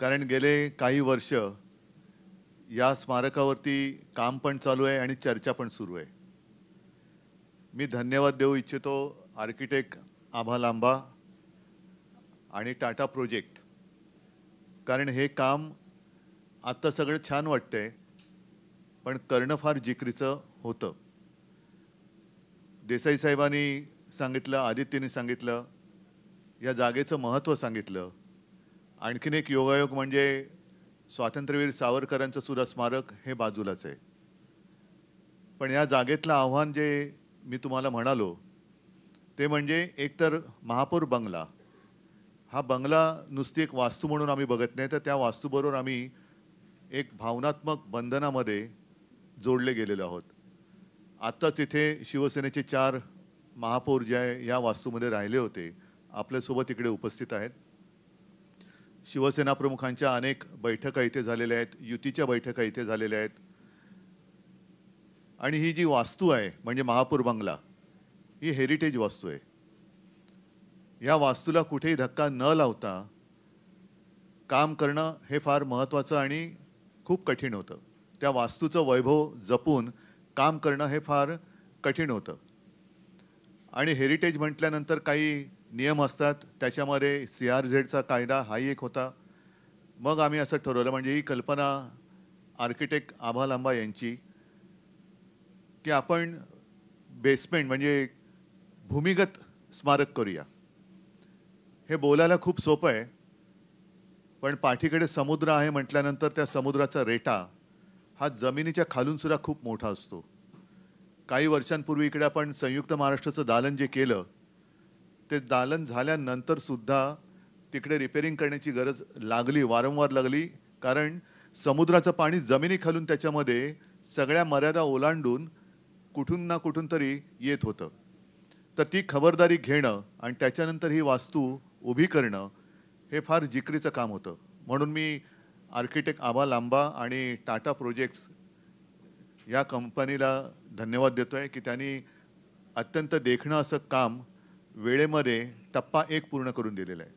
कारण गेले काही वर्ष या स्मारकावरती काम पण चालू आहे आणि चर्चा पण सुरू आहे. मी धन्यवाद देऊ इच्छितो आर्किटेक्ट आभा लांबा आणि टाटा प्रोजेक्ट. कारण हे काम आता सगळं छान वाटतंय, पण करणं फार जिकरीचं होतं. देसाई साहेबांनी सांगितलं, आदित्यने सांगितलं, या जागेचं महत्त्व सांगितलं. आणखीन एक योगायोग म्हणजे स्वातंत्र्यवीर सावरकरांचं सुद्धा स्मारक हे बाजूलाच आहे. पण या जागेतलं आव्हान जे मी तुम्हाला म्हणालो, ते म्हणजे एकतर महापौर बंगला. हा बंगला नुसती एक वास्तू म्हणून आम्ही बघत नाही, तर त्या वास्तूबरोबर आम्ही एक भावनात्मक बंधनामध्ये जोडले गेलेलो आहोत. आत्ताच इथे शिवसेनेचे 4 महापौर जे आहे या वास्तूमध्ये राहिले होते, आपल्यासोबत इकडे उपस्थित आहेत. शिवसेना प्रमुखांच्या अनेक बैठका इथे झालेल्या आहेत, युतीच्या बैठका इथे झालेल्या आहेत. आणि ही जी वास्तू आहे म्हणजे महापौर बंगला, ही हेरिटेज वास्तू आहे. या वास्तूला कुठेही धक्का न लावता काम करणं हे फार महत्त्वाचं आणि खूप कठीण होतं. त्या वास्तूचं वैभव जपून काम करणं हे फार कठीण होतं. आणि हेरिटेज म्हटल्यानंतर काही नियम असतात. त्याच्यामध्ये CRZचा कायदा हाही एक होता. मग आम्ही असं ठरवलं, म्हणजे ही कल्पना आर्किटेक्ट आभा लांबा यांची, की आपण बेसमेंट म्हणजे भूमिगत स्मारक करूया. हे बोलायला खूप सोपं आहे, पण पाठीकडे समुद्र आहे म्हटल्यानंतर त्या समुद्राचा रेटा हा जमिनीच्या खालून सुद्धा खूप मोठा असतो. काही वर्षांपूर्वी इकडे आपण संयुक्त महाराष्ट्राचं दालन जे केलं, ते दालन झाल्यानंतर सुद्धा तिकडे रिपेअरिंग करण्याची गरज लागली, वारंवार लागली. कारण समुद्राचं पाणी जमिनीखालून त्याच्यामध्ये सगळ्या मर्यादा ओलांडून कुठून ना कुठून तरी येत होतं. तर ती खबरदारी घेणं आणि त्याच्यानंतर ही वास्तू उभी करणं हे फार जिकरीचं काम होतं. म्हणून मी आर्किटेक्ट आभा लांबा आणि टाटा प्रोजेक्ट्स या कंपनीला धन्यवाद देतोय, की त्यांनी अत्यंत देखणं असं काम वेळेमध्ये टप्पा 1 पूर्ण करून दिलेलं आहे.